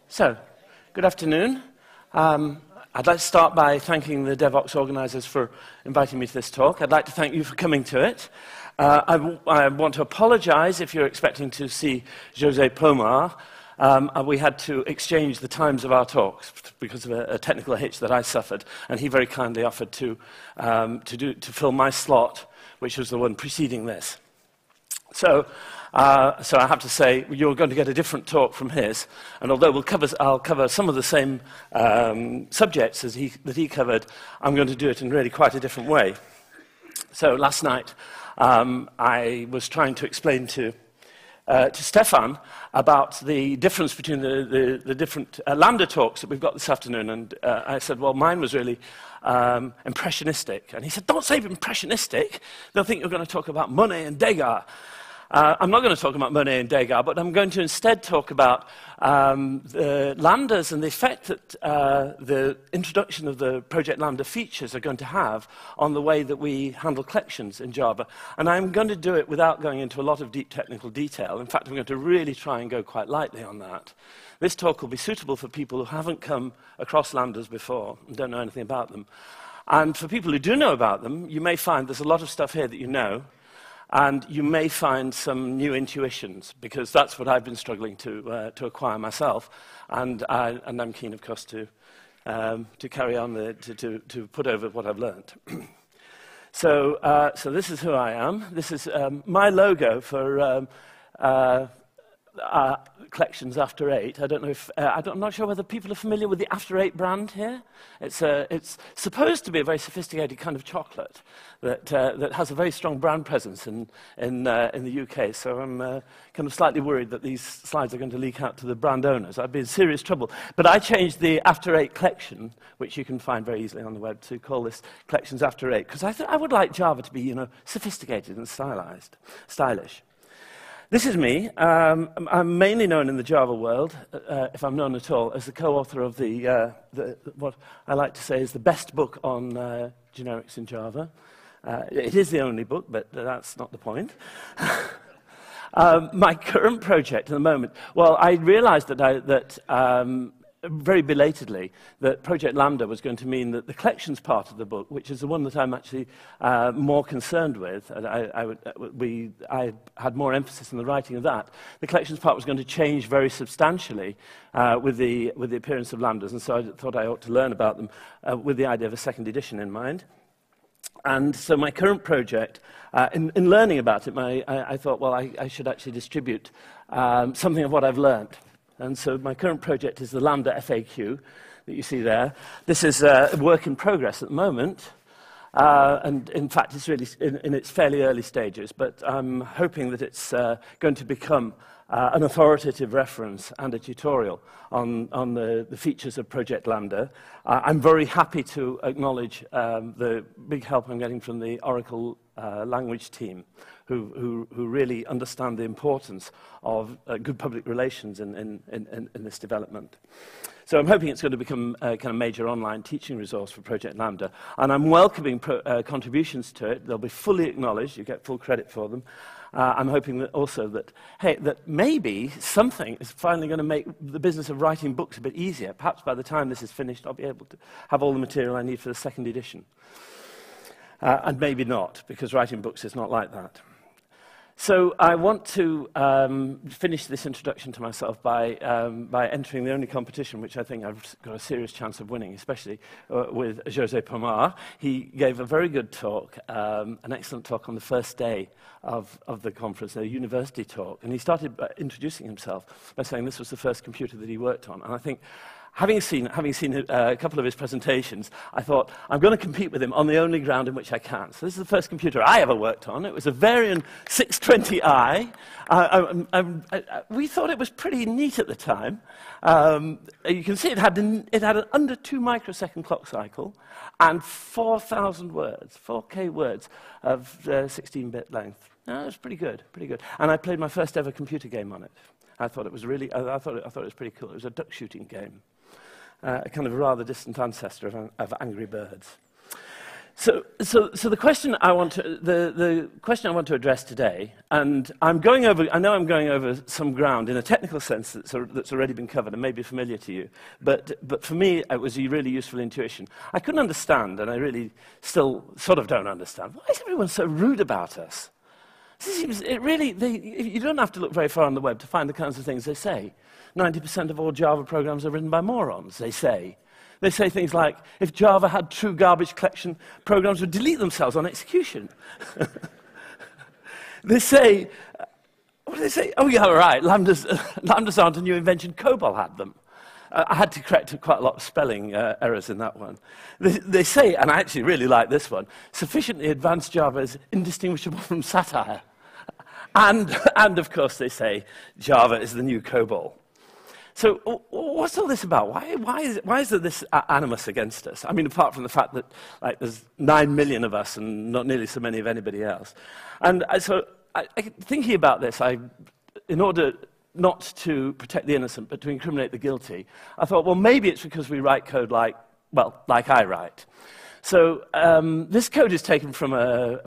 So, good afternoon. I'd like to start by thanking the DevOps organizers for inviting me to this talk. I'd like to thank you for coming to it. I want to apologize if you're expecting to see José Pomar. We had to exchange the times of our talks because of a technical hitch that I suffered, and he very kindly offered to fill my slot, which was the one preceding this. So I have to say, you're going to get a different talk from his, and although I'll cover some of the same subjects that he covered, I'm going to do it in really quite a different way. So last night, I was trying to explain to Stefan about the difference between the different Lambda talks that we've got this afternoon, and I said, well, mine was really impressionistic. And he said, don't say impressionistic, they'll think you're going to talk about Monet and Degas. I'm not going to talk about Monet and Degas, but I'm going to instead talk about the Lambdas and the effect that the introduction of the Project Lambda features are going to have on the way that we handle collections in Java. And I'm going to do it without going into a lot of deep technical detail. In fact, I'm going to really try and go quite lightly on that. This talk will be suitable for people who haven't come across Lambdas before and don't know anything about them. And for people who do know about them, you may find there's a lot of stuff here that you know, and you may find some new intuitions, because that's what I've been struggling to acquire myself, and I'm keen, of course, to carry on to put over what I've learned. So this is who I am. This is my logo for collections after 8. I don't know if I'm not sure whether people are familiar with the After 8 brand here. It's supposed to be a very sophisticated kind of chocolate that has a very strong brand presence in the UK. So I'm kind of slightly worried that these slides are going to leak out to the brand owners. I'd be in serious trouble. But I changed the After 8 collection, which you can find very easily on the web, to call this Collections After 8, because I thought I would like Java to be, sophisticated and stylish. This is me. I'm mainly known in the Java world, if I'm known at all, as the co-author of what I like to say is the best book on generics in Java. It is the only book, but that's not the point. My current project at the moment, well, I realized that very belatedly, that Project Lambda was going to mean that the collections part of the book, which is the one that I'm actually more concerned with, and I had more emphasis in the writing of that, the collections part was going to change very substantially with the appearance of Lambdas, and so I thought I ought to learn about them with the idea of a second edition in mind. And so my current project, in learning about it, I thought, well, I should actually distribute something of what I've learned. And so my current project is the Lambda FAQ that you see there. This is a work in progress at the moment. And in fact, it's really in its fairly early stages. But I'm hoping that it's going to become an authoritative reference and a tutorial on the features of Project Lambda. I'm very happy to acknowledge the big help I'm getting from the Oracle language team, who really understand the importance of good public relations in this development. So I'm hoping it's going to become a kind of major online teaching resource for Project Lambda. And I'm welcoming contributions to it. They'll be fully acknowledged. You get full credit for them. I'm hoping that also that maybe something is finally going to make the business of writing books a bit easier. Perhaps by the time this is finished, I'll be able to have all the material I need for the second edition. And maybe not, because writing books is not like that. So I want to finish this introduction to myself by entering the only competition which I think I've got a serious chance of winning, especially with José Pomar. He gave a very good talk, an excellent talk on the first day of the conference, a university talk, and he started by introducing himself by saying this was the first computer that he worked on. And I think, having seen a couple of his presentations, I thought, I'm going to compete with him on the only ground in which I can. So this is the first computer I ever worked on. It was a Varian 620i. We thought it was pretty neat at the time. You can see it had an under 2 microsecond clock cycle and 4,000 words, 4K words of 16-bit length. No, it was pretty good, pretty good. And I played my first ever computer game on it. I thought it was really, I thought it was pretty cool. It was a duck shooting game. A kind of rather distant ancestor of Angry Birds. So the question I want to address today, and I know I'm going over some ground in a technical sense that's already been covered and may be familiar to you, but for me it was a really useful intuition. I couldn't understand, and I really still sort of don't understand, why is everyone so rude about us? You don't have to look very far on the web to find the kinds of things they say. 90% of all Java programs are written by morons, they say. They say things like, if Java had true garbage collection, programs would delete themselves on execution. They say, what do they say? Oh, yeah, right, lambdas aren't a new invention, COBOL had them. I had to correct quite a lot of spelling errors in that one. They say, and I actually really like this one, sufficiently advanced Java is indistinguishable from satire. And of course, they say, Java is the new COBOL. So what's all this about? Why is there this animus against us? I mean, apart from the fact that there's 9 million of us and not nearly so many of anybody else. And thinking about this, in order not to protect the innocent but to incriminate the guilty, I thought, well, maybe it's because we write code like I write. So this code is taken from a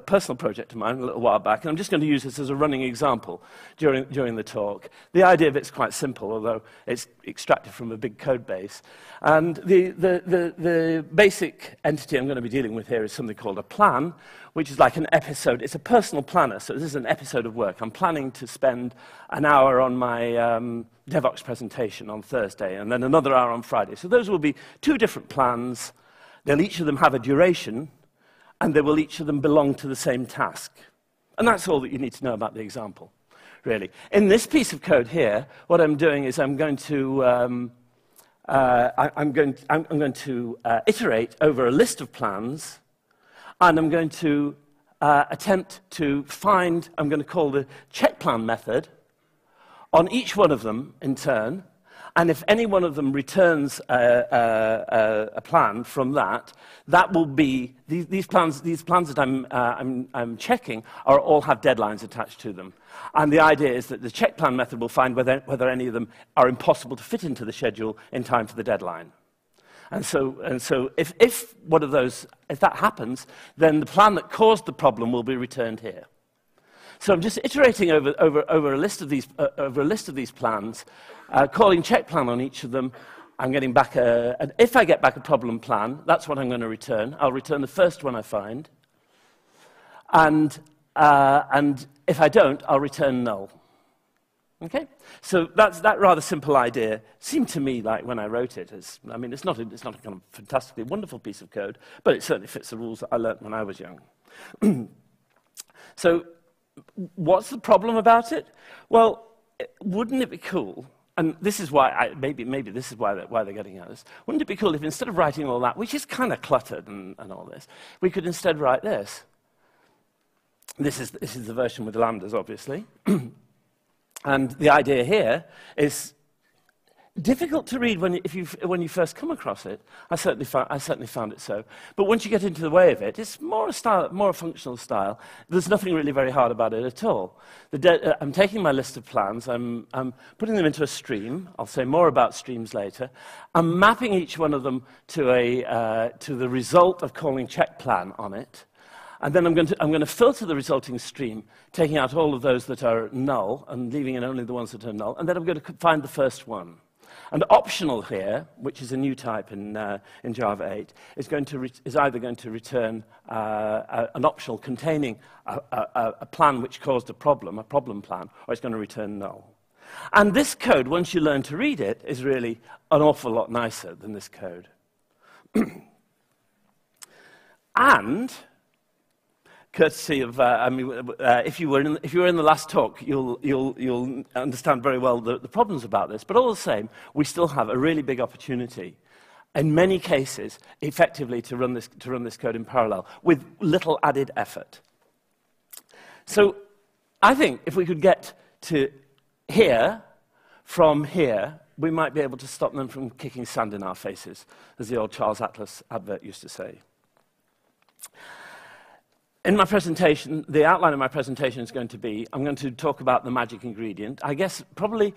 personal project of mine a little while back, and I'm just going to use this as a running example during the talk. The idea of it's quite simple, although it's extracted from a big code base. And the basic entity I'm going to be dealing with here is something called a plan, which is like an episode. It's a personal planner, so this is an episode of work. I'm planning to spend an hour on my DevOps presentation on Thursday, and then another hour on Friday. So those will be 2 different plans. They'll each of them have a duration, and they will each of them belong to the same task. And that's all that you need to know about the example, really. In this piece of code here, what I'm doing is I'm going to iterate over a list of plans, and I'm going to attempt to find, I'm going to call the check plan method on each one of them in turn. And if any one of them returns a plan from that, that will be these plans that I'm checking all have deadlines attached to them. And the idea is that the check plan method will find whether any of them are impossible to fit into the schedule in time for the deadline. And so if one of those, if that happens, then the plan that caused the problem will be returned here. So I'm just iterating over a list of these plans, calling check plan on each of them. I'm getting back and if I get back a problem plan, that's what I'm going to return. I'll return the first one I find, and if I don't, I'll return null. Okay, so that rather simple idea seemed to me like when I wrote it. It's not a kind of fantastically wonderful piece of code, but it certainly fits the rules that I learned when I was young. So, what's the problem about it? Well, wouldn't it be cool? And this is why maybe this is why they're getting at us. Wouldn't it be cool if instead of writing all that, which is kind of cluttered and all this, we could instead write this? This is the version with the lambdas, obviously. And the idea here is difficult to read when you first come across it. I certainly found it so. But once you get into the way of it, it's more a functional style. There's nothing really very hard about it at all. I'm taking my list of plans. I'm putting them into a stream. I'll say more about streams later. I'm mapping each one of them to the result of calling check plan on it. And then I'm going to filter the resulting stream, taking out all of those that are null and leaving in only the ones that are null. And then I'm going to find the first one. And optional here, which is a new type in Java 8, is either going to return an optional containing a plan which caused a problem plan, or it's going to return null. And this code, once you learn to read it, is really an awful lot nicer than this code. And courtesy of, if you were in the last talk, you'll understand very well the problems about this. But all the same, we still have a really big opportunity, in many cases, effectively to run this code in parallel with little added effort. So, I think if we could get to here from here, we might be able to stop them from kicking sand in our faces, as the old Charles Atlas advert used to say. In my presentation, the outline of my presentation is going to be, I'm going to talk about the magic ingredient. I guess probably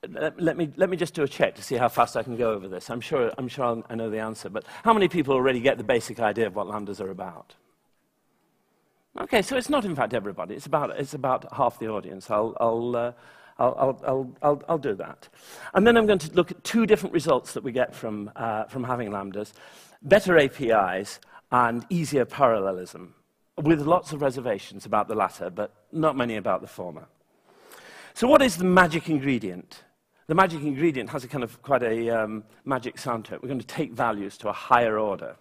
let me just do a check to see how fast I can go over this. I'm sure I know the answer, but how many people already get the basic idea of what lambdas are about? Okay, so it's not in fact everybody. It's about half the audience. I'll do that. And then I'm going to look at two different results that we get from having lambdas: better APIs and easier parallelism, with lots of reservations about the latter, but not many about the former. So what is the magic ingredient? The magic ingredient has a kind of quite a magic sound to it. We're going to take values to a higher order.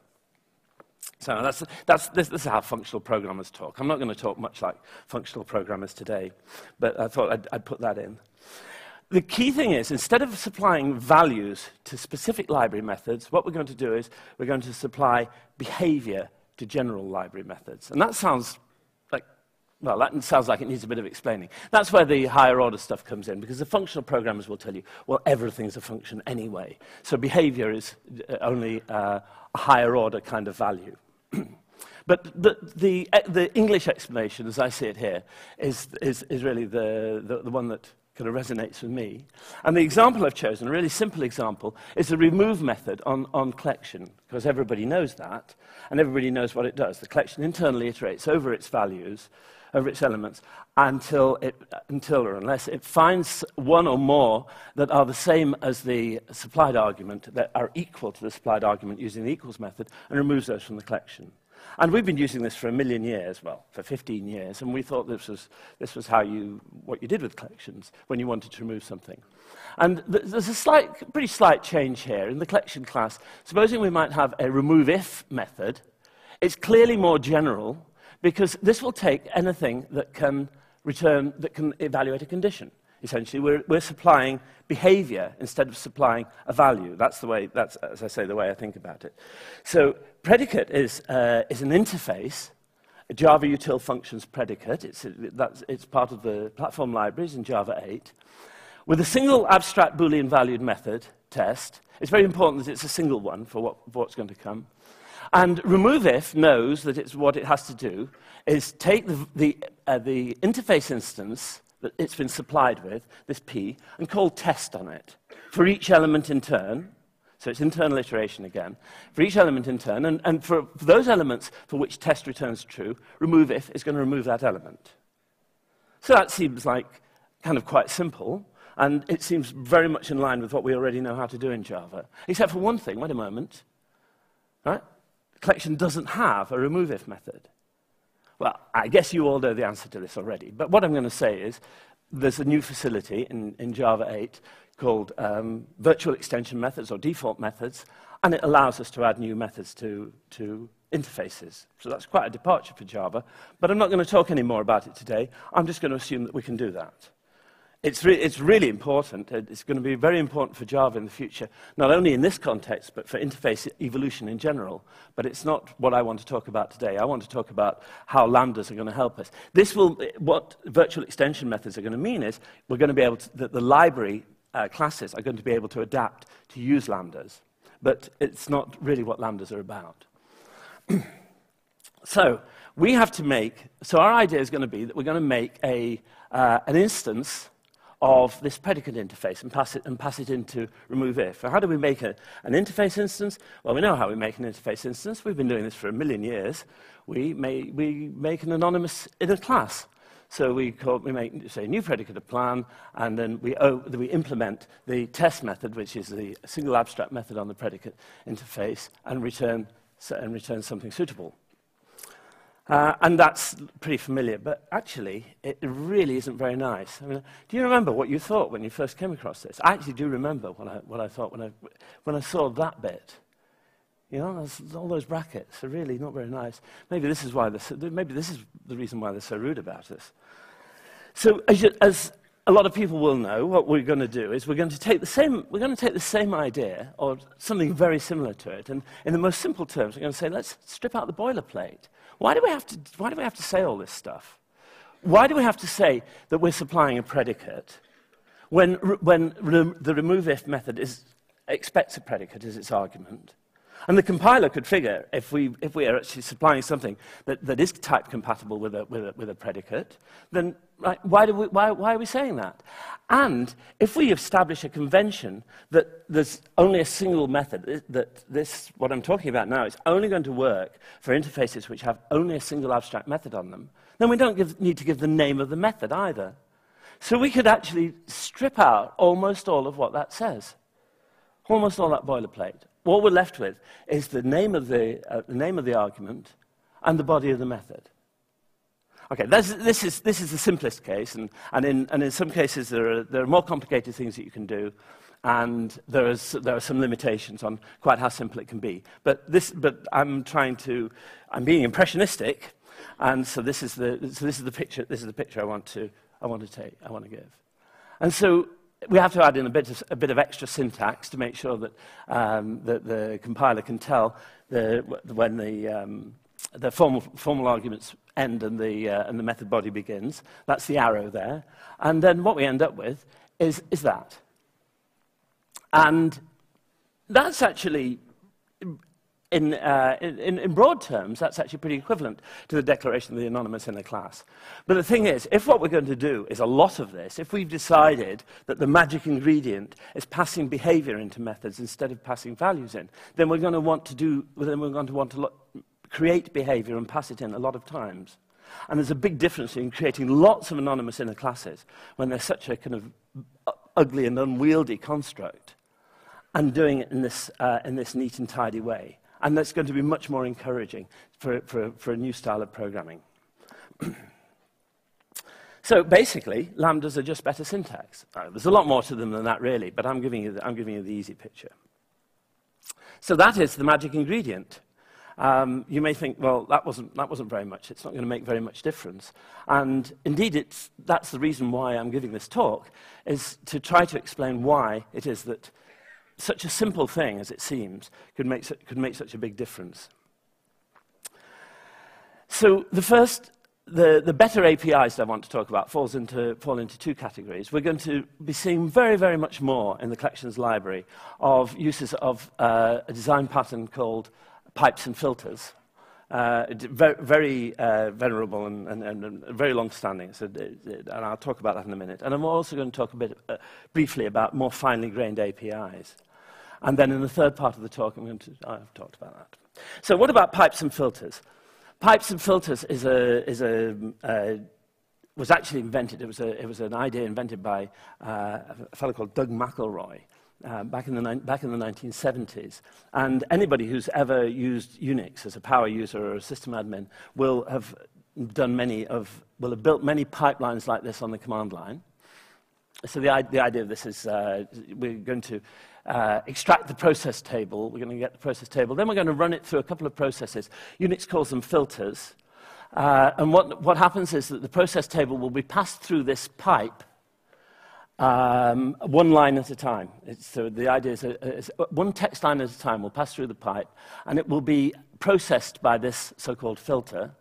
So this is how functional programmers talk. I'm not going to talk much like functional programmers today, but I thought I'd put that in. The key thing is, instead of supplying values to specific library methods, what we're going to do is we're going to supply behavior to general library methods. And that sounds like, well, that sounds like it needs a bit of explaining. That's where the higher order stuff comes in, because the functional programmers will tell you, well, everything's a function anyway. So behavior is only a higher order kind of value. But the English explanation, as I see it here, is really the one that kind of resonates with me. And the example I've chosen, a really simple example, is the remove method on collection, because everybody knows that, and everybody knows what it does. The collection internally iterates over its values, over its elements, until or unless it finds one or more that are the same as the supplied argument, that are equal to the supplied argument using the equals method, and removes those from the collection. And we've been using this for 1 million years, well, for 15 years, and we thought this was what you did with collections when you wanted to remove something. And there's a pretty slight change here. In the collection class, supposing we might have a remove if method, it's clearly more general, because this will take anything that can evaluate a condition. Essentially, we're supplying behavior instead of supplying a value. That's, as I say, the way I think about it. So predicate is an interface, a Java util functions predicate. It's part of the platform libraries in Java 8. With a single abstract Boolean valued method test, it's very important that it's a single one for what's going to come. And removeIf knows that what it has to do is take the interface instance that it's been supplied with, this P, and call test on it for each element in turn. So it's internal iteration again. For each element in turn, and for those elements for which test returns true, removeIf is going to remove that element. So that seems like kind of quite simple, and it seems very much in line with what we already know how to do in Java. Except for one thing, wait a moment. Right? Collection doesn't have a removeIf method. Well, I guess you all know the answer to this already, but what I'm going to say is there's a new facility in Java 8 called virtual extension methods or default methods, and it allows us to add new methods to interfaces. So that's quite a departure for Java, but I'm not going to talk any more about it today. I'm just going to assume that we can do that. It's really important. It's going to be very important for Java in the future, not only in this context, but for interface evolution in general. But it's not what I want to talk about today. I want to talk about how lambdas are going to help us. What virtual extension methods are going to mean is we're going to be able to, the library classes are going to be able to adapt to use lambdas. But it's not really what lambdas are about. So we have to our idea is going to be that we're going to make an instance of this predicate interface and pass it into removeIf. How do we make an interface instance? Well, we know how we make an interface instance. We've been doing this for 1 million years. We make an anonymous inner class. So we make, say, a new predicate of plan, and then we implement the test method, which is the single abstract method on the predicate interface, and return something suitable. And that's pretty familiar, but actually, it really isn't very nice. I mean, do you remember what you thought when you first came across this? I actually do remember what I thought when I saw that bit. You know, all those brackets are really not very nice. Maybe this is the reason why they're so rude about us. So, as a lot of people will know, what we're going to do is we're going to take the same idea or something very similar to it, and in the most simple terms, we're going to say, let's strip out the boilerplate. Why do we have to say all this stuff? Why do we have to say that we're supplying a predicate when the removeIf method expects a predicate as its argument? And the compiler could figure if we are actually supplying something that is type compatible with a predicate, then why are we saying that? And if we establish a convention that there's only a single method, that this, what I'm talking about now, is only going to work for interfaces which have only a single abstract method on them, then we don't need to give the name of the method either. So we could actually strip out almost all of what that says, almost all that boilerplate. What we're left with is the name of the argument and the body of the method. Okay, this is the simplest case, and in some cases there are more complicated things that you can do, and there are some limitations on quite how simple it can be. But I'm being impressionistic, and so this is the picture. This is the picture I want to give. And so we have to add in a bit of extra syntax to make sure that that the compiler can tell when the formal arguments end and the method body begins. That's the arrow there. And then what we end up with is that. And that's actually, in broad terms, that's actually pretty equivalent to the declaration of the anonymous in a class. But the thing is, if what we're going to do is a lot of this, if we've decided that the magic ingredient is passing behavior into methods instead of passing values in, then we're going to want to create behavior and pass it in a lot of times. And there's a big difference in creating lots of anonymous inner classes when they're such a kind of ugly and unwieldy construct, and doing it in this neat and tidy way. And that's going to be much more encouraging for a new style of programming. So basically, lambdas are just better syntax. There's a lot more to them than that, really, but I'm giving you the easy picture. So that is the magic ingredient. You may think, well, that wasn't very much. It's not going to make very much difference. And indeed, that's the reason why I'm giving this talk, is to try to explain why it is that such a simple thing as it seems could make such a big difference. So the better APIs that I want to talk about fall into two categories. We're going to be seeing very, very much more in the collections library of uses of a design pattern called pipes and filters. Very venerable and very long-standing, and I'll talk about that in a minute. And I'm also going to talk a bit briefly about more finely grained APIs. And then in the third part of the talk, I've talked about that. So what about pipes and filters? Pipes and filters was actually invented. It was an idea invented by a fellow called Doug McElroy back in the 1970s. And anybody who's ever used Unix as a power user or a system admin will have built many pipelines like this on the command line. So the idea of this is we're going to extract the process table. We're going to get the process table. Then we're going to run it through a couple of processes. Unix calls them filters. And what happens is that the process table will be passed through this pipe one line at a time. So the idea is one text line at a time will pass through the pipe, and it will be processed by this so-called filter.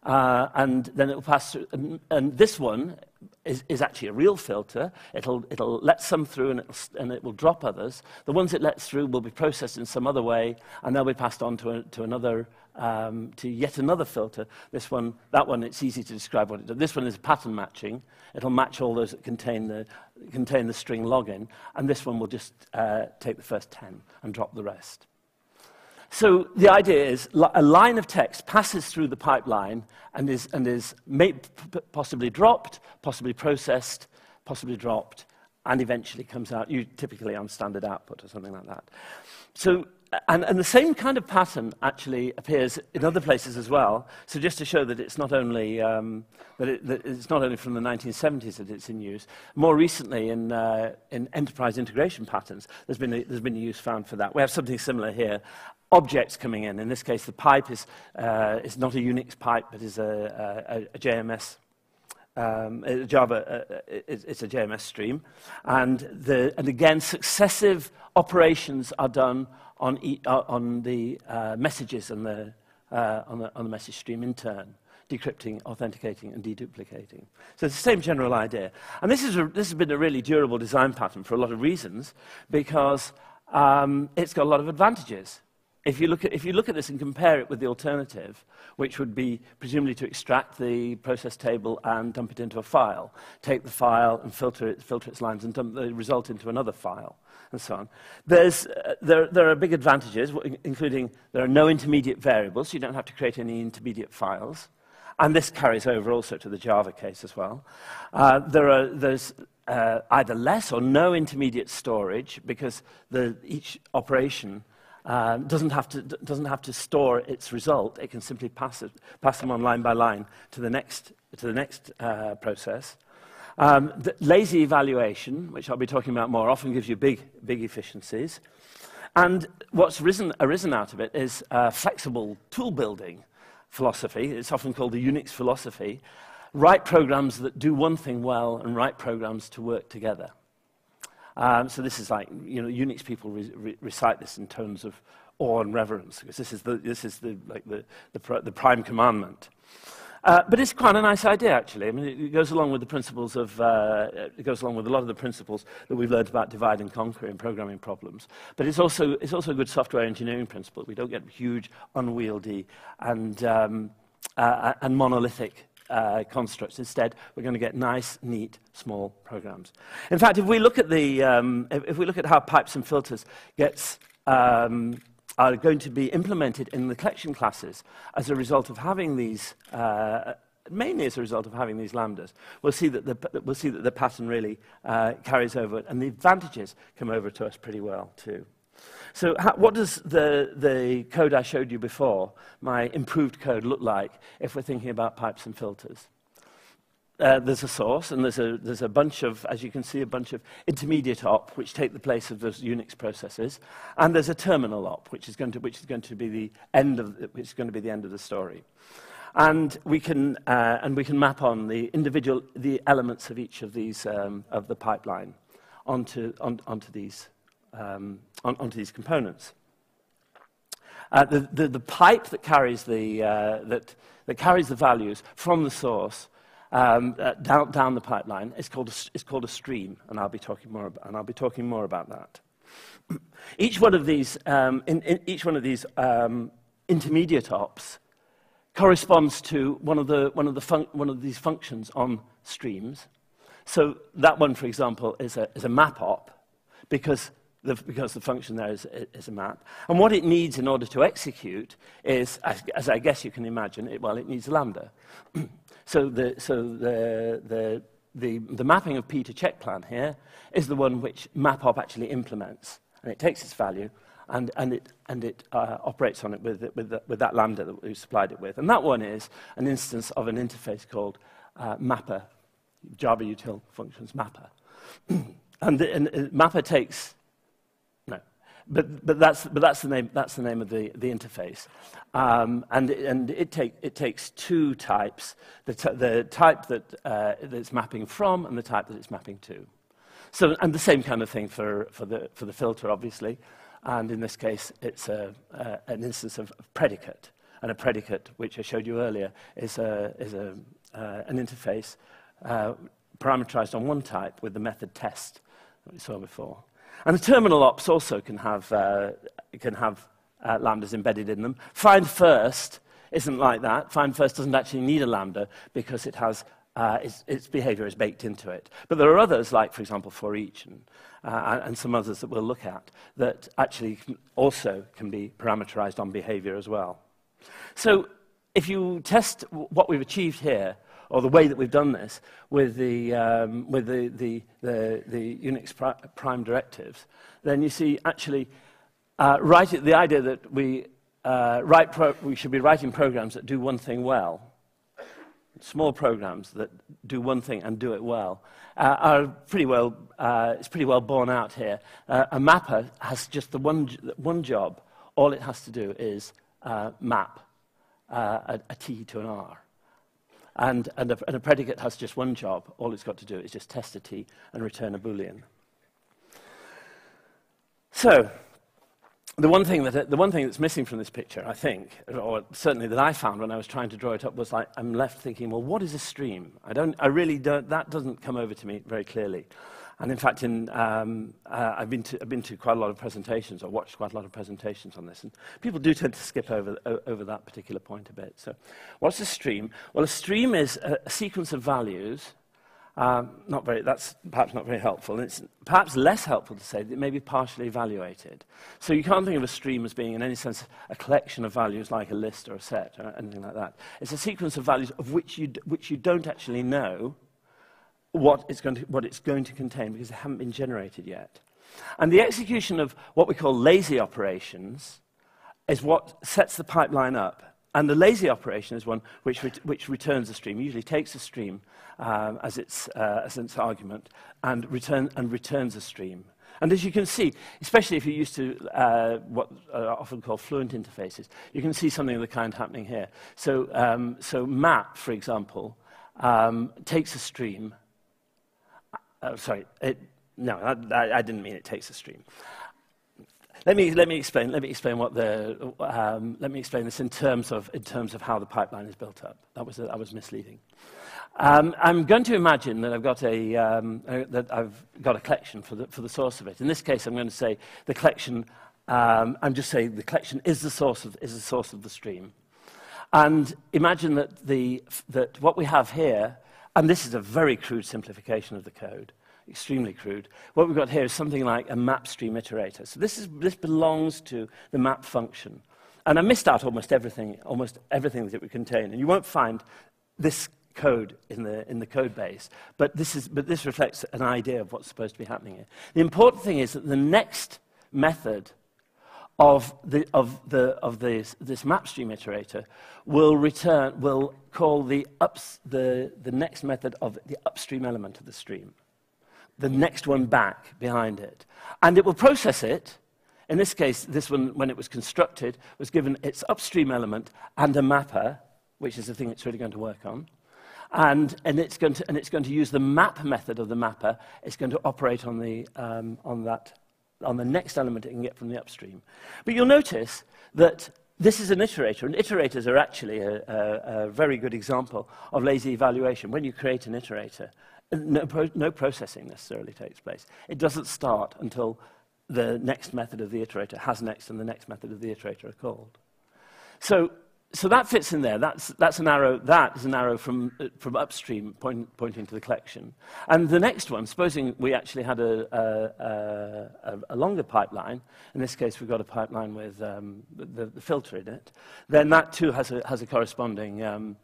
And then it will pass through, and this one is actually a real filter. It'll let some through, and it will drop others. The ones it lets through will be processed in some other way, and they'll be passed on to yet another filter. That one, it's easy to describe what it does. This one is pattern matching. It'll match all those that contain the string login, and this one will just take the first 10 and drop the rest. So the idea is a line of text passes through the pipeline and is possibly dropped, possibly processed, possibly dropped, and eventually comes out, typically on standard output or something like that. So, and the same kind of pattern actually appears in other places as well. So just to show that it's not only that it's not only from the 1970s that it's in use. More recently, in enterprise integration patterns, there's been a use found for that. We have something similar here. Objects coming in. In this case, the pipe is not a Unix pipe, but is a JMS. Java. It's a JMS stream, and again, successive operations are done on the messages and on the message stream in turn, decrypting, authenticating, and deduplicating. So it's the same general idea. And this has been a really durable design pattern for a lot of reasons, because it's got a lot of advantages. if you look at this and compare it with the alternative, which would be presumably to extract the process table and dump it into a file, take the file and filter its lines and dump the result into another file, and so on. There are big advantages, including there are no intermediate variables, so you don't have to create any intermediate files. And this carries over also to the Java case as well. There's either less or no intermediate storage, because each operation doesn't have to store its result. It can simply pass them on line by line to the next process. The lazy evaluation, which I'll be talking about more, often gives you big efficiencies. And what's arisen out of it is flexible tool building philosophy. It's often called the Unix philosophy. Write programs that do one thing well and write programs to work together. So this is like, Unix people recite this in terms of awe and reverence, because this is the prime commandment. But it's quite a nice idea, actually. I mean, it goes along with the principles of it goes along with a lot of the principles that we've learned about divide and conquer in programming problems. But it's also a good software engineering principle. We don't get huge, unwieldy, and monolithic constructs. Instead, we're going to get nice, neat, small programs. In fact, if we look at how pipes and filters are going to be implemented in the collection classes as a result of having these, mainly as a result of having these lambdas, we'll see that the pattern really carries over, and the advantages come over to us pretty well too. So what does the code I showed you before, my improved code, look like if we're thinking about pipes and filters? There's a source, and there's a bunch of, as you can see, a bunch of intermediate op, which take the place of those Unix processes, and there's a terminal op, which is going to be the end of the story. And we can map on the elements of each of these of the pipeline onto these components. The pipe that carries that carries the values from the source down the pipeline is called a stream, and I'll be talking more about that. Each one of these intermediate ops corresponds to one of these functions on streams. So that one, for example, is a map op, because the function there is a map. And what it needs in order to execute is, as I guess you can imagine, it needs a lambda. So the mapping of P to check plan here is the one which mapop actually implements, and it takes its value and it operates on it with that lambda that we supplied it with. And that one is an instance of an interface called mapper, Java util functions mapper. and mapper takes But that's the name of the interface, and it takes two types: the type that's mapping from and the type that it's mapping to. So, and the same kind of thing for the filter, obviously, and in this case it's an instance of predicate, and a predicate, which I showed you earlier, is an interface parameterized on one type with the method test that we saw before. And the terminal ops also can have lambdas embedded in them. Find first isn't like that. Find first doesn't actually need a lambda because it has its behavior is baked into it. But there are others, like for example ForEach and some others that we'll look at, that actually also can be parameterized on behavior as well. So if you test what we've achieved here, or the way that we've done this with the Unix prime directives, then you see actually the idea that we should be writing programs that do one thing well, small programs that do one thing and do it well, are pretty well it's pretty well borne out here. A mapper has just the one job. All it has to do is map a T to an R. And a predicate has just one job. All it's got to do is just test a T and return a Boolean. So, the one thing that's missing from this picture, I think, or certainly that I found when I was trying to draw it up, was I'm left thinking, well, what is a stream? That doesn't come over to me very clearly. And in fact, I've been to quite a lot of presentations, or watched quite a lot of presentations on this, and people do tend to skip over that particular point a bit. So what's a stream? Well, a stream is a sequence of values. That's perhaps not very helpful. And it's perhaps less helpful to say that it may be partially evaluated. So you can't think of a stream as being, in any sense, a collection of values like a list or a set or anything like that. It's a sequence of values of which you don't actually know what it's going to contain because they haven't been generated yet. And the execution of what we call lazy operations is what sets the pipeline up. And the lazy operation is one which returns a stream, usually takes a stream as its argument and returns a stream. And as you can see, especially if you're used to what are often called fluent interfaces, you can see something of the kind happening here. So map, for example, takes a stream. Sorry, I didn't mean it takes a stream. Let me explain what let me explain this in terms of how the pipeline is built up. That was misleading. I'm going to imagine that I've got a collection for the source of it. In this case, I'm going to say the collection. I'm just saying the collection is the source of the stream. And imagine that what we have here. And this is a very crude simplification of the code, extremely crude. What we've got here is something like a map stream iterator. So this belongs to the map function. And I missed out almost everything that it would contain. And you won't find this code in the code base, but this reflects an idea of what's supposed to be happening here. The important thing is that the next method of this map stream iterator will call the next method of the upstream element of the stream, the next one back behind it, and it will process it. In this case, this one, when it was constructed, was given its upstream element and a mapper, which is the thing it's really going to work on, and it's going to use the map method of the mapper. It's going to operate on the next element it can get from the upstream. But you'll notice that this is an iterator, and iterators are actually a very good example of lazy evaluation. When you create an iterator, no processing necessarily takes place. It doesn't start until the next method of the iterator has next and the next method of the iterator are called. So that fits in there. That's an arrow. That is an arrow from upstream pointing to the collection. And the next one, supposing we actually had a longer pipeline. In this case, we've got a pipeline with the filter in it. Then that too has a corresponding. In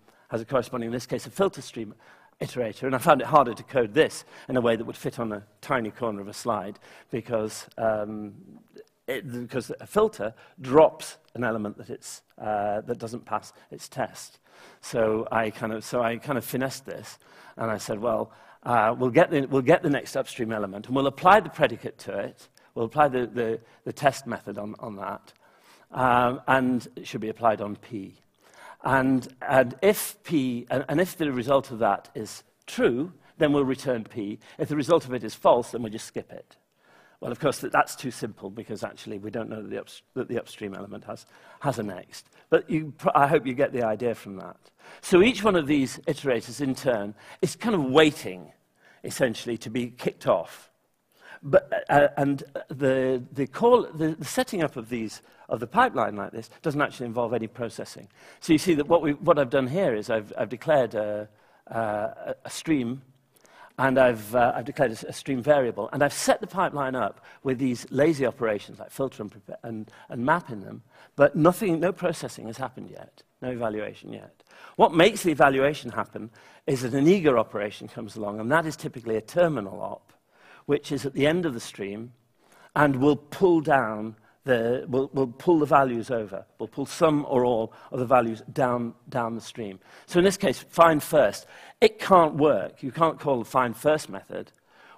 this case, a filter stream iterator. And I found it harder to code this in a way that would fit on a tiny corner of a slide because a filter drops an element that doesn't pass its test. So I kind of finessed this, and I said, well, we'll get the next upstream element, and we'll apply the predicate to it. We'll apply the test method on that, and it should be applied on P. And if the result of that is true, then we'll return P. If the result of it is false, then we'll just skip it. Well, of course, that's too simple because actually we don't know that the upstream element has a next. But I hope you get the idea from that. So each one of these iterators in turn is kind of waiting, essentially, to be kicked off. But and the setting up of the pipeline like this doesn't actually involve any processing. So you see that what I've done here is I've declared a stream. And I've declared a stream variable, and I've set the pipeline up with these lazy operations like filter and map in them, but no processing has happened yet, no evaluation yet. What makes the evaluation happen is that an eager operation comes along, and that is typically a terminal op, which is at the end of the stream, and will pull down we'll pull the values over. We'll pull some or all of the values down the stream. So in this case, find first. It can't work. You can't call the find first method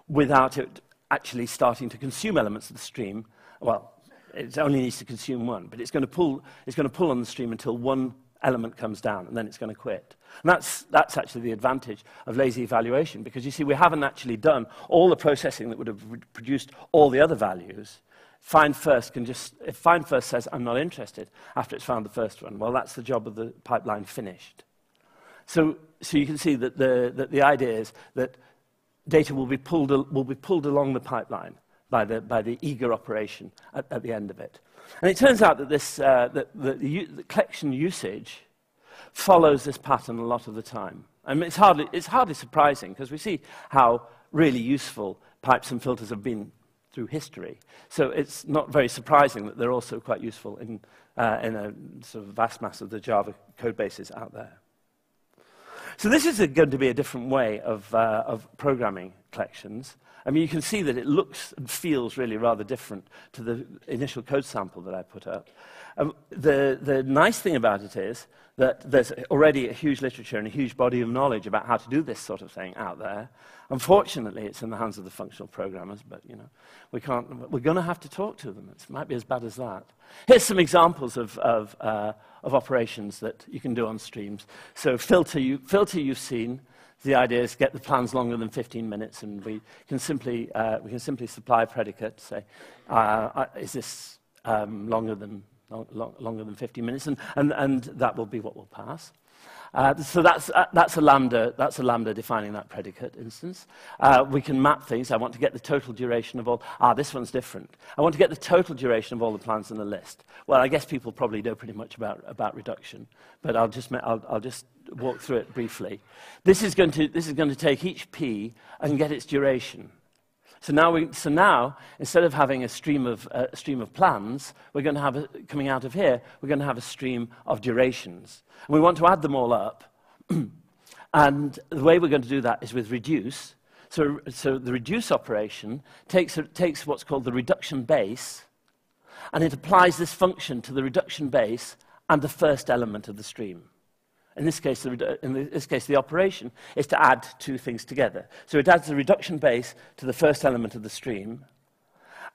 without it actually starting to consume elements of the stream. Well, it only needs to consume one, but it's going to pull on the stream until one element comes down, and then it's going to quit. And that's actually the advantage of lazy evaluation, because you see, we haven't actually done all the processing that would have produced all the other values. Find first if find first says, I'm not interested, after it's found the first one, well, that's the job of the pipeline finished. So you can see that the idea is that data will be pulled along the pipeline by the eager operation at the end of it. And it turns out that the collection usage follows this pattern a lot of the time. I mean, it's hardly surprising, because we see how really useful pipes and filters have been through history. So it's not very surprising that they're also quite useful in a sort of vast mass of the Java code bases out there. So this is going to be a different way of programming collections. I mean, you can see that it looks and feels really rather different to the initial code sample that I put up. The nice thing about it is that there's already a huge literature and a huge body of knowledge about how to do this sort of thing out there. Unfortunately, it's in the hands of the functional programmers, but you know, we're going to have to talk to them. It might be as bad as that. Here's some examples of operations that you can do on streams. So filter you've seen. The idea is get the plans longer than 15 minutes, and we can simply supply a predicate, say, is this longer than 15 minutes, and that will be what will pass. So that's a lambda defining that predicate instance. We can map things. I want to get the total duration of all. This one's different. I want to get the total duration of all the plans in the list. Well, I guess people probably know pretty much about reduction, but I'll just walk through it briefly. This is going to take each P and get its duration. So now, instead of having a stream of plans, we're going to have coming out of here. We're going to have a stream of durations, and we want to add them all up. And the way we're going to do that is with reduce. So the reduce operation takes what's called the reduction base, and it applies this function to the reduction base and the first element of the stream. In this case, the operation is to add two things together. So it adds the reduction base to the first element of the stream,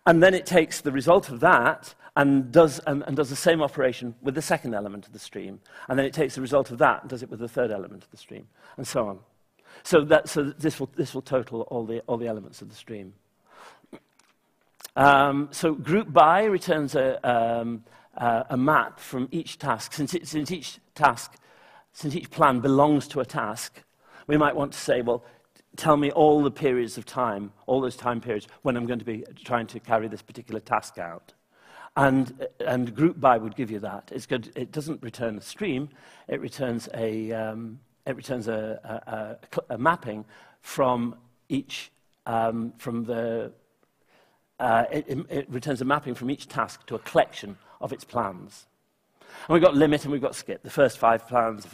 and then it takes the result of that and does the same operation with the second element of the stream, and then it takes the result of that and does it with the third element of the stream, and so on. So this will total all the elements of the stream. So group by returns a map from each task. Since each plan belongs to a task, we might want to say, well, tell me all the periods of time, all those time periods when I'm going to be trying to carry this particular task out. And group by would give you that. It's good. It doesn't return a stream. It returns a mapping from each it returns a mapping from each task to a collection of its plans. And we've got limit and we've got skip, the first 5 plans,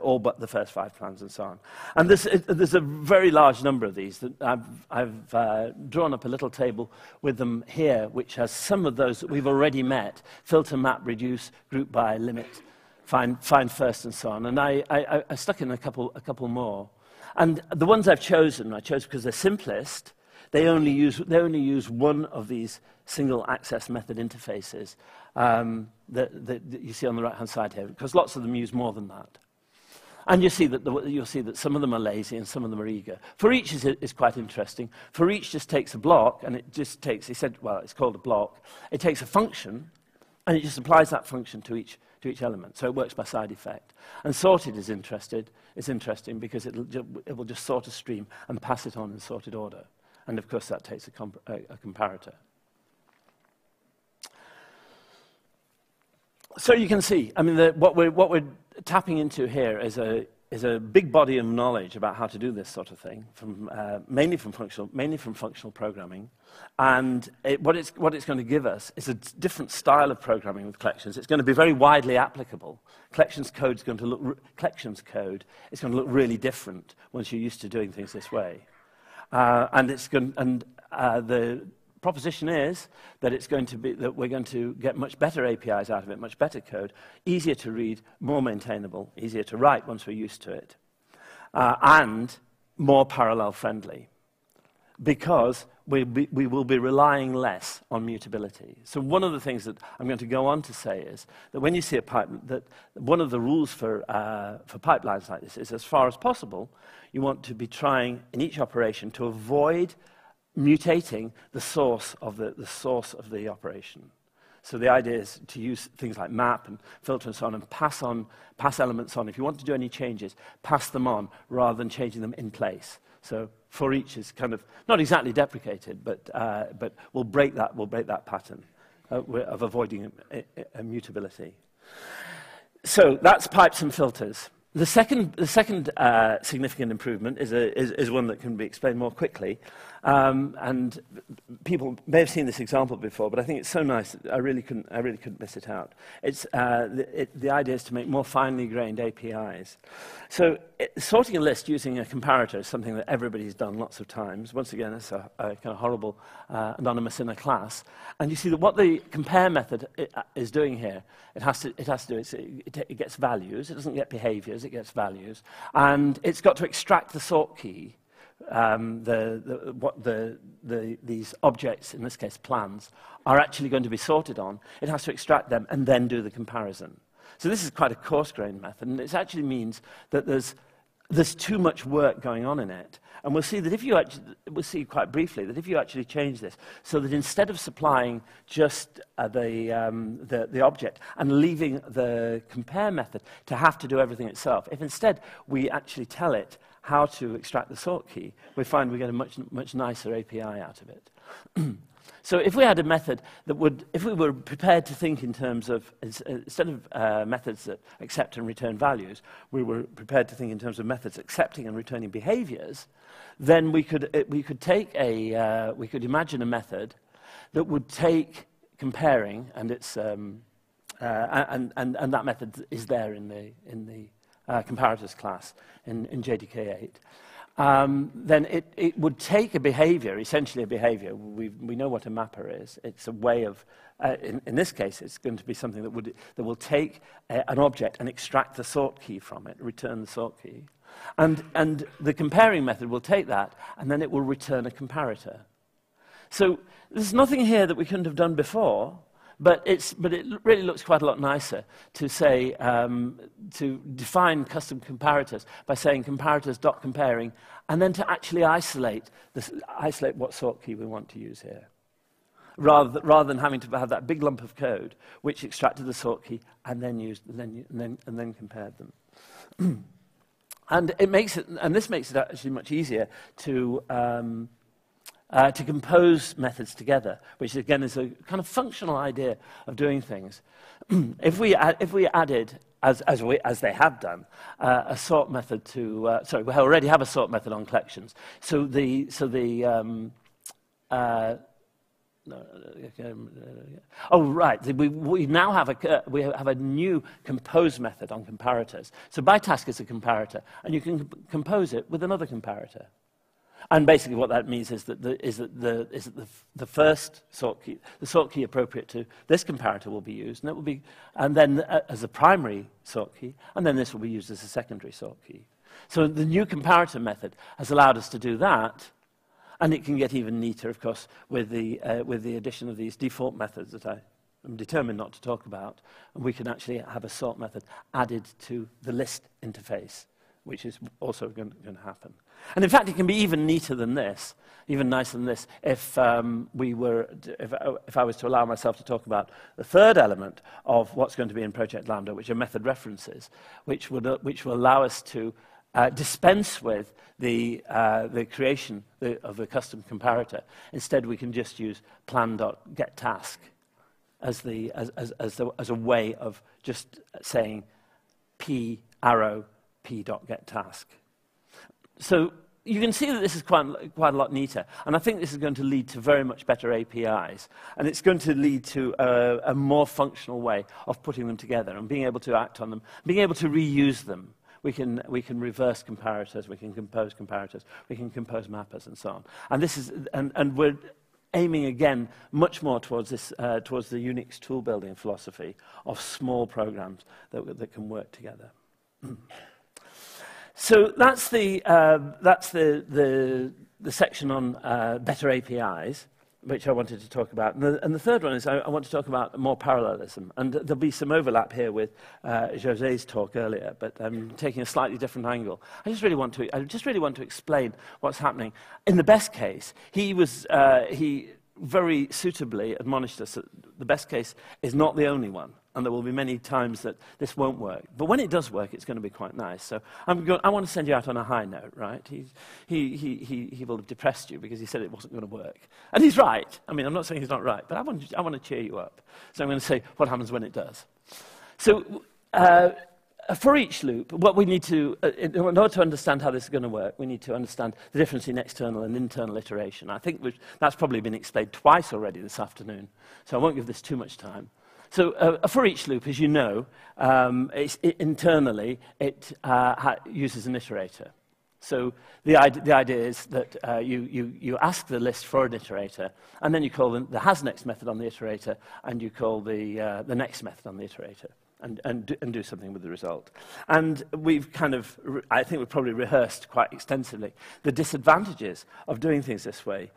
all but the first 5 plans, and so on. And there's a very large number of these. That I've drawn up a little table with them here, which has some of those that we've already met: filter, map, reduce, group by, limit, find first, and so on. And I stuck in a couple more. And the ones I chose because they're simplest. They only use one of these single access method interfaces that you see on the right-hand side here, because lots of them use more than that. And you'll see that some of them are lazy and some of them are eager. For each is quite interesting. For each just takes a block, and he said, well, it's called a block. It takes a function, and it just applies that function to each element. So it works by side effect. And sorted is interesting because it will just sort a stream and pass it on in sorted order. And of course, that takes a comparator. So you can see, I mean, what we're tapping into here is a big body of knowledge about how to do this sort of thing, mainly from functional programming. And what it's going to give us is a different style of programming with collections. It's going to be very widely applicable. Collections code is going to look really different once you're used to doing things this way. The proposition is that we're going to get much better APIs out of it, much better code, easier to read, more maintainable, easier to write once we're used to it, and more parallel friendly, because we will be relying less on mutability. So one of the things that I'm going to go on to say is that when you see a pipeline, that one of the rules for pipelines like this is, as far as possible, you want to be trying in each operation to avoid mutating the source of the operation. So the idea is to use things like map and filter and so on, and pass elements on. If you want to do any changes, pass them on rather than changing them in place. So for each is kind of not exactly deprecated, but we'll break that pattern of avoiding immutability. So that's pipes and filters. The second significant improvement is one that can be explained more quickly, and people may have seen this example before, but I think it's so nice that I really couldn't miss it out. It's the idea is to make more finely grained APIs. So sorting a list using a comparator is something that everybody's done lots of times. Once again, it's a kind of horrible anonymous in a class, and you see that what the compare method is doing here, it gets values. It doesn't get behaviors. It gets values, and it's got to extract the sort key. These objects, in this case plans, are actually going to be sorted on. It has to extract them and then do the comparison. So this is quite a coarse-grained method, and it actually means that there's too much work going on in it. And we'll see that we'll see quite briefly that if you actually change this, so that instead of supplying just the object and leaving the compare method to have to do everything itself, if instead we actually tell it how to extract the sort key, we find we get a much nicer API out of it. So if we had a method that would, if we were prepared to think in terms of, instead of methods that accept and return values, we were prepared to think in terms of methods accepting and returning behaviors, then we could imagine a method that would take comparing, and it's and that method is there in the comparators class in JDK8. Then it would take a behavior, essentially a behavior. We know what a mapper is. It's a way of, in this case, it's going to be something that will take an object and extract the sort key from it, return the sort key. And the comparing method will take that, and then it will return a comparator. So there's nothing here that we couldn't have done before, but it really looks quite a lot nicer to say, to define custom comparators by saying comparators.comparing, and then to actually isolate what sort key we want to use here, rather than having to have that big lump of code which extracted the sort key and then compared them. And this makes it actually much easier to compose methods together, which again is a kind of functional idea of doing things. If we added, as they have done, a sort method to we already have a sort method on collections. We now have a new compose method on comparators. So by task is a comparator, and you can compose it with another comparator. And basically what that means is that the first sort key, the sort key appropriate to this comparator will be used, and then as a primary sort key, and then this will be used as a secondary sort key. So the new comparator method has allowed us to do that, and it can get even neater, of course, with the addition of these default methods that I am determined not to talk about, and we can actually have a sort method added to the list interface, which is also going to happen. And in fact, it can be even neater than this, even nicer than this, if I was to allow myself to talk about the third element of what's going to be in Project Lambda, which are method references, which will allow us to dispense with the creation of the custom comparator. Instead, we can just use plan.getTask as a way of just saying p arrow p.getTask. So you can see that this is quite a lot neater, and I think this is going to lead to very much better APIs, and it's going to lead to a more functional way of putting them together and being able to act on them, being able to reuse them. We can reverse comparators, we can compose comparators, we can compose mappers, and so on. And this is and we're aiming again much more towards this towards the Unix tool building philosophy of small programs that can work together. So that's the section on better APIs, which I wanted to talk about. And the third one is I want to talk about more parallelism. And there'll be some overlap here with José's talk earlier, but I'm taking a slightly different angle. I just really want to explain what's happening. In the best case, he very suitably admonished us that the best case is not the only one. And there will be many times that this won't work. But when it does work, it's going to be quite nice. So I want to send you out on a high note, right? He will have depressed you because he said it wasn't going to work. And he's right. I mean, I'm not saying he's not right, but I want to cheer you up. So I'm going to say what happens when it does. So for each loop, what we need to, in order to understand how this is going to work, we need to understand the difference in external and internal iteration. I think that's probably been explained twice already this afternoon. So I won't give this too much time. So a for each loop, as you know, internally, it uses an iterator. So the idea is that you ask the list for an iterator, and then you call the hasNext method on the iterator, and you call the next method on the iterator, and do something with the result. And we've I think we've probably rehearsed quite extensively the disadvantages of doing things this way.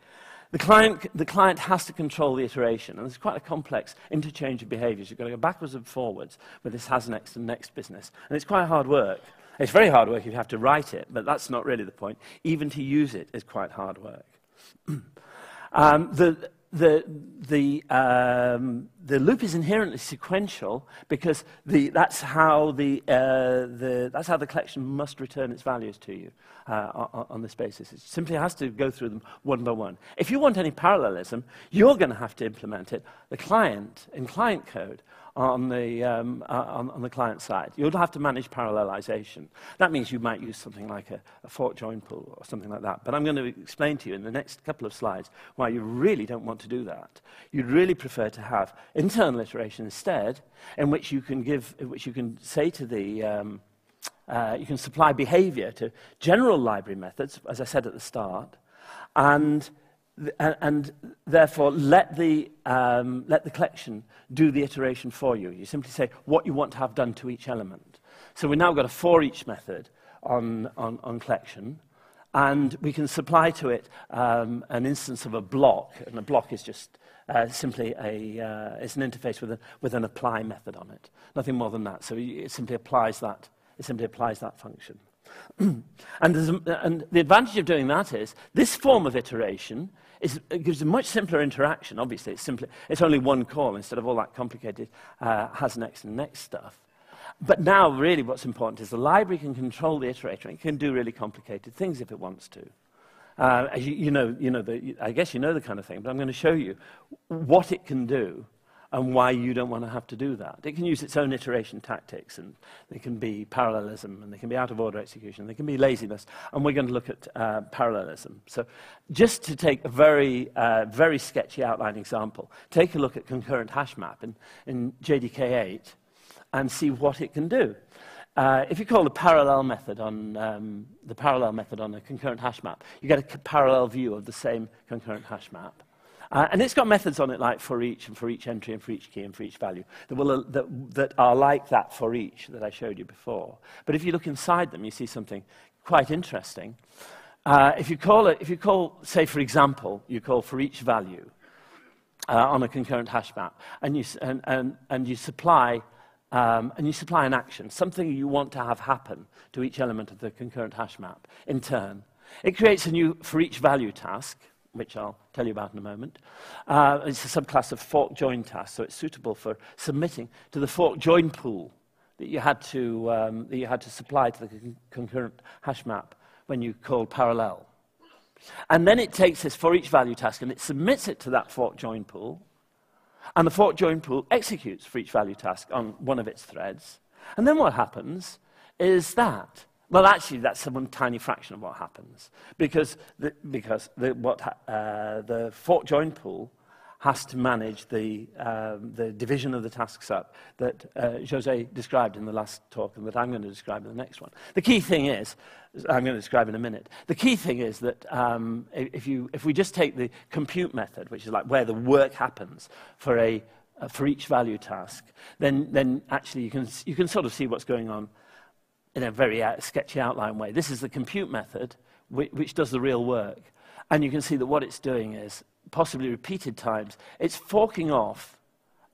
The client has to control the iteration, and there's quite a complex interchange of behaviors. You've got to go backwards and forwards with this hasNext and next business, and it's quite hard work. It's very hard work if you have to write it, but that's not really the point. Even to use it is quite hard work. The loop is inherently sequential because that's how the collection must return its values to you on this basis. It simply has to go through them one by one. If you want any parallelism, you're going to have to implement it. The client in client code on the client side. You'll have to manage parallelization. That means you might use something like a fork join pool or something like that. But I'm going to explain to you in the next couple of slides why you really don't want to do that. You'd really prefer to have internal iteration instead, in which you can say to the you can supply behavior to general library methods, as I said at the start, and therefore let the collection do the iteration for you. You simply say what you want to have done to each element. So we've now got a for each method on collection, and we can supply to it an instance of a block, and a block is just simply it's an interface with an apply method on it. Nothing more than that. So it simply applies that. It simply applies that function. And the advantage of doing that is this form of iteration it gives a much simpler interaction. Obviously, it's only one call instead of all that complicated hasNext and next stuff. But now, really, what's important is the library can control the iterator. And it can do really complicated things if it wants to. As I guess you know the kind of thing, but I'm going to show you what it can do and why you don't want to have to do that. It can use its own iteration tactics, and they can be parallelism, and they can be out-of-order execution, they can be laziness, and we're going to look at parallelism. So just to take a very, very sketchy outline example, take a look at ConcurrentHashMap in JDK8 and see what it can do. If you call the parallel method on a ConcurrentHashMap, you get a parallel view of the same ConcurrentHashMap. And it's got methods on it like for each, and for each entry, and for each key, and for each value that are like that for each that I showed you before. But if you look inside them, you see something quite interesting. If you call, say, for example, you call for each value on a ConcurrentHashMap, and you supply an action, something you want to have happen to each element of the ConcurrentHashMap in turn. It creates a new ForEachValueTask, which I'll tell you about in a moment. It's a subclass of fork join task, so it's suitable for submitting to the fork join pool that you had to supply to the ConcurrentHashMap when you called parallel. And then it takes this for each value task and it submits it to that fork join pool, and the fork join pool executes for each value task on one of its threads. And then what happens is that. Well, actually, that's one tiny fraction of what happens, because the fork join pool has to manage the division of the tasks up that José described in the last talk and that I'm going to describe in the next one. The key thing is, I'm going to describe in a minute, the key thing is that if we just take the compute method, which is like where the work happens for each value task, then actually you can sort of see what's going on in a very sketchy outline way. This is the compute method, which does the real work. And you can see that what it's doing is, possibly repeated times, it's forking off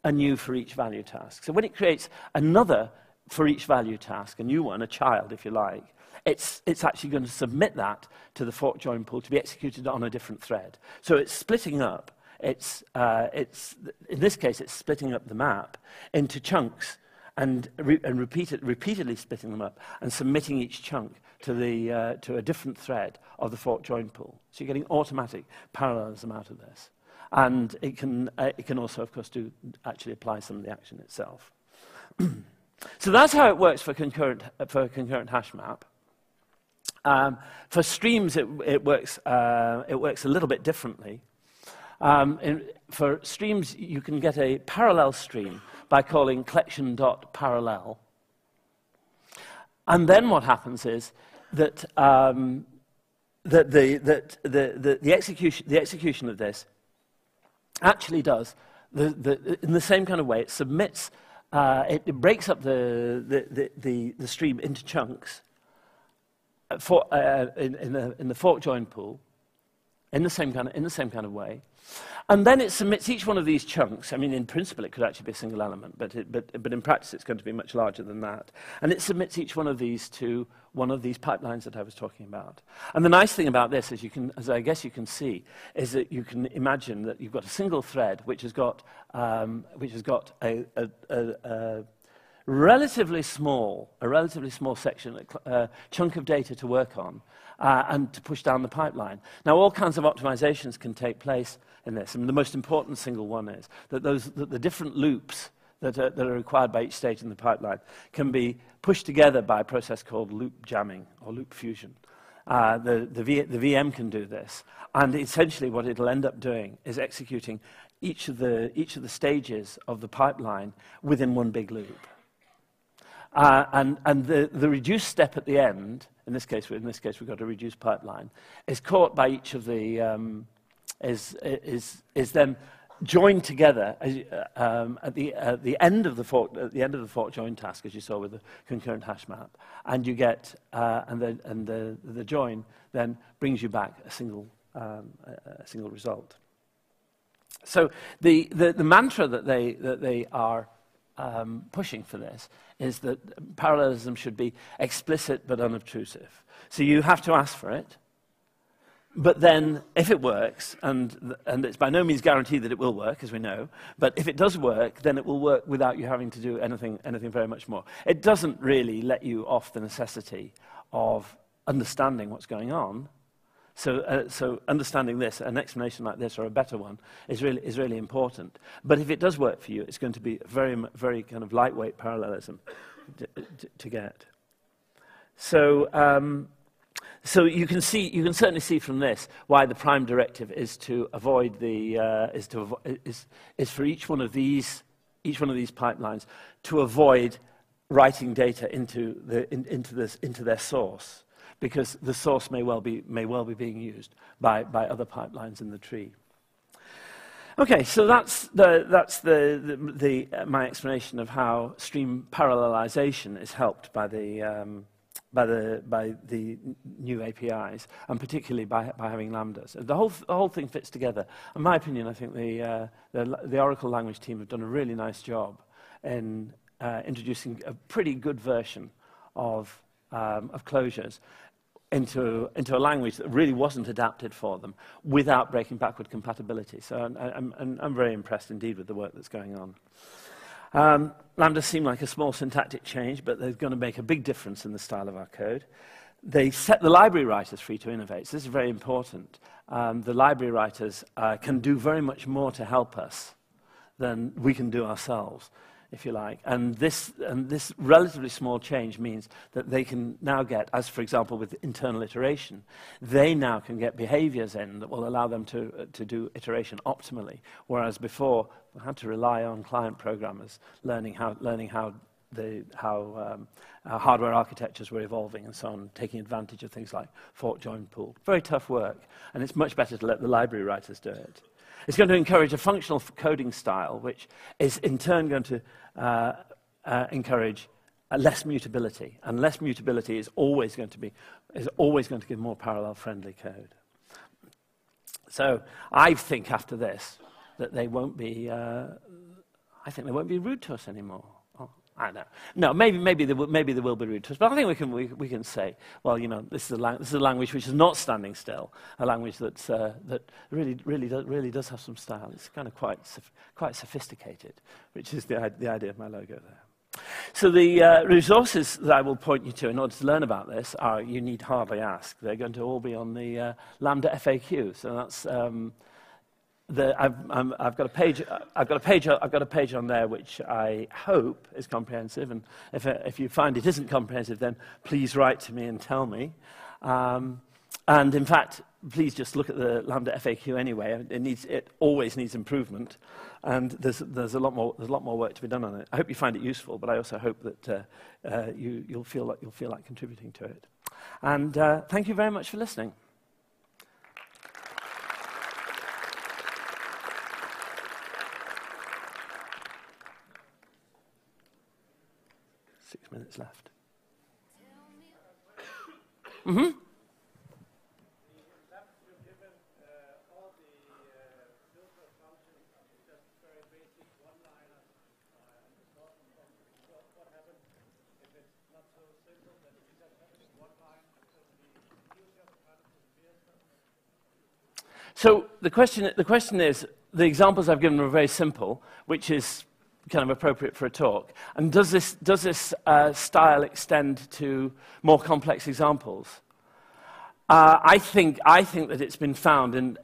a new for each value task. So when it creates another for each value task, a new one, a child, if you like, it's actually going to submit that to the fork join pool to be executed on a different thread. So it's splitting up in this case, it's splitting up the map into chunks and repeatedly splitting them up and submitting each chunk to a different thread of the fork join pool. So you're getting automatic parallelism out of this. And it can also, of course, actually apply some of the action itself. So that's how it works for concurrent hash map. For streams, it works a little bit differently. For streams, you can get a parallel stream by calling collection.parallel. And then what happens is that, the execution of this actually does, in the same kind of way, it submits, it breaks up the stream into chunks in the fork join pool, in the same kind of way, and then it submits each one of these chunks. I mean, in principle, it could actually be a single element, but in practice, it's going to be much larger than that. And it submits each one of these to one of these pipelines that I was talking about. And the nice thing about this, as I guess you can see, is that you can imagine that you've got a single thread which has got a relatively small section, chunk of data to work on, and to push down the pipeline. Now, all kinds of optimizations can take place in this. I mean, the most important single one is that the different loops that are required by each stage in the pipeline can be pushed together by a process called loop jamming or loop fusion. The VM can do this, and essentially what it'll end up doing is executing each of the stages of the pipeline within one big loop. And the reduced step at the end, in this case we've got a reduced pipeline, is caught by each of the is then joined together at the end of the fork join task, as you saw with the concurrent hash map, and you get the join then brings you back a single result. So the mantra that they are pushing for this is that parallelism should be explicit but unobtrusive. So you have to ask for it, but then if it works, and it's by no means guaranteed that it will work, as we know, but if it does work, then it will work without you having to do anything very much more. It doesn't really let you off the necessity of understanding what's going on. So understanding this, an explanation like this or a better one, is really important. But if it does work for you, it's going to be very, very kind of lightweight parallelism to get. So you can certainly see from this why the prime directive is to avoid is for each one of these pipelines to avoid writing data into their source, because the source may well be being used by other pipelines in the tree. Okay, so that's my explanation of how stream parallelization is helped by the new APIs, and particularly by having lambdas. The whole thing fits together. In my opinion, I think the Oracle language team have done a really nice job in introducing a pretty good version of closures into a language that really wasn't adapted for them without breaking backward compatibility. So I'm very impressed indeed with the work that's going on. Lambdas seem like a small syntactic change, but they're going to make a big difference in the style of our code. They set the library writers free to innovate. So this is very important. The library writers can do very much more to help us than we can do ourselves, if you like. And this relatively small change means that they can now get, as for example with internal iteration, they now can get behaviors in that will allow them to do iteration optimally, whereas before we had to rely on client programmers learning how hardware architectures were evolving and so on, taking advantage of things like fork join pool. Very tough work, and it's much better to let the library writers do it. It's going to encourage a functional coding style, which is in turn going to encourage less mutability, and less mutability is always going to give more parallel-friendly code. So I think after this that they won't be. I think they won't be rude to us anymore. I know. No, maybe there will be root twists, but I think we can say, well, you know, this is a language which is not standing still, a language that's that really does have some style. It's kind of quite sophisticated, which is the idea of my logo there. So the resources that I will point you to in order to learn about this are, you need hardly ask. They're going to all be on the Lambda FAQ. So that's I've got a page on there which I hope is comprehensive, and if you find it isn't comprehensive, then please write to me and tell me. And in fact, please just look at the Lambda FAQ anyway. It always needs improvement, and there's a lot more work to be done on it. I hope you find it useful, but I also hope that you'll feel like contributing to it. And thank you very much for listening. Minutes left. Mm-hmm. So the question is, the examples I've given are very simple, which is kind of appropriate for a talk. And does this style extend to more complex examples? I think that it's been found in,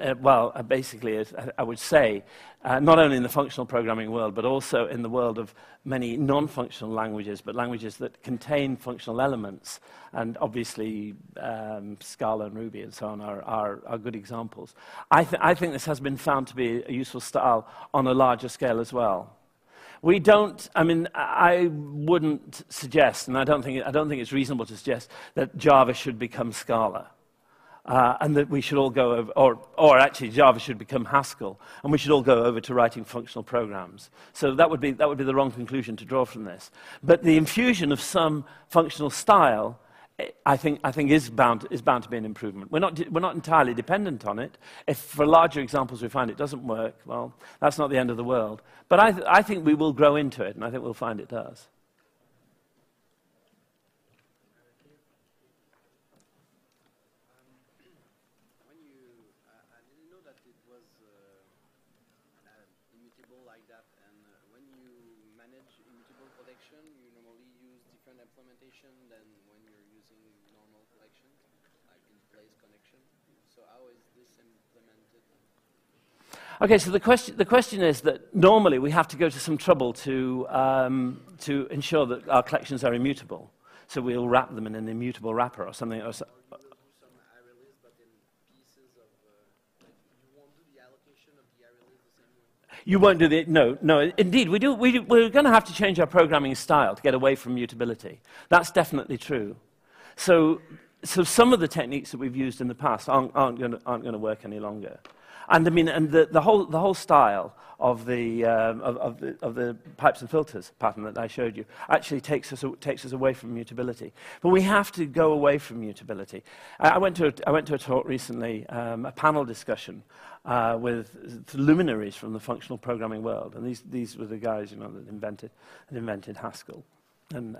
basically, as I would say, not only in the functional programming world, but also in the world of many non-functional languages, but languages that contain functional elements. And obviously, Scala and Ruby and so on are good examples. I think this has been found to be a useful style on a larger scale as well. We don't, I wouldn't suggest, and I don't think it's reasonable to suggest that Java should become Scala. And that we should all go over, or actually Java should become Haskell, and we should all go over to writing functional programs. So that would be the wrong conclusion to draw from this. But the infusion of some functional style, I think is bound to be an improvement. We're not entirely dependent on it. If for larger examples we find it doesn't work, well, that's not the end of the world. But I think we will grow into it, and I think we'll find it does. I didn't know that it was immutable like that. And when you manage immutable collection, you normally use different implementation than when you're using normal collection, like in place connection. So how is this implemented? Okay, so the question is that normally we have to go to some trouble to ensure that our collections are immutable. So we'll wrap them in an immutable wrapper or something. Or some arrays, but in pieces of, you won't do the allocation of the arrays the same way. You won't do the no. Indeed, we're going to have to change our programming style to get away from mutability. That's definitely true. So some of the techniques that we've used in the past aren't going to work any longer. And the whole style of the pipes and filters pattern that I showed you actually takes us away from mutability. But we have to go away from mutability. I went to a talk recently, a panel discussion with luminaries from the functional programming world, and these were the guys that invented Haskell. And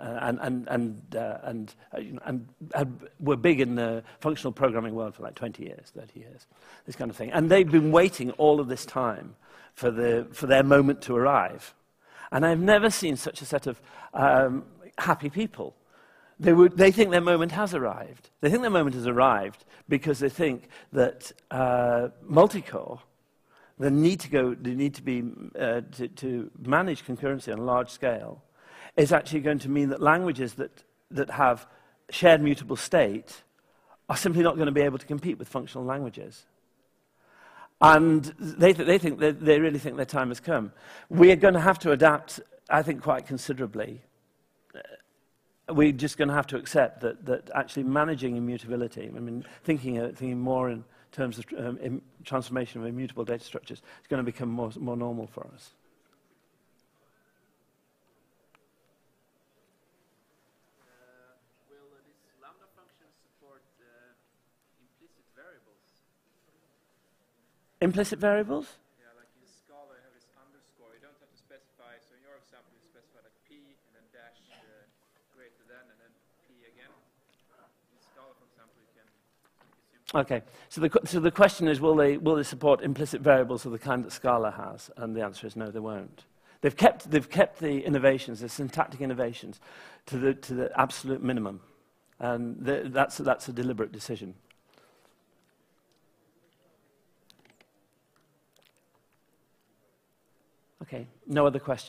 were big in the functional programming world for like 20 years, 30 years, this kind of thing. And they've been waiting all of this time for their moment to arrive. And I've never seen such a set of happy people. They think their moment has arrived. They think their moment has arrived because they think that multicore, the need to manage concurrency on a large scale, is actually going to mean that languages that have shared mutable state are simply not going to be able to compete with functional languages. And they really think their time has come. We are going to have to adapt, I think, quite considerably. We're just going to have to accept that actually managing immutability, thinking more in terms of transformation of immutable data structures, is going to become more normal for us. Implicit variables? Yeah, like in Scala, you have this underscore. You don't have to specify. So in your example, you specify like P and then dash Okay, so the question is, will they support implicit variables of the kind that Scala has? And the answer is no, they won't. They've kept the innovations, the syntactic innovations, to the absolute minimum, and that's a deliberate decision. Okay, no other questions.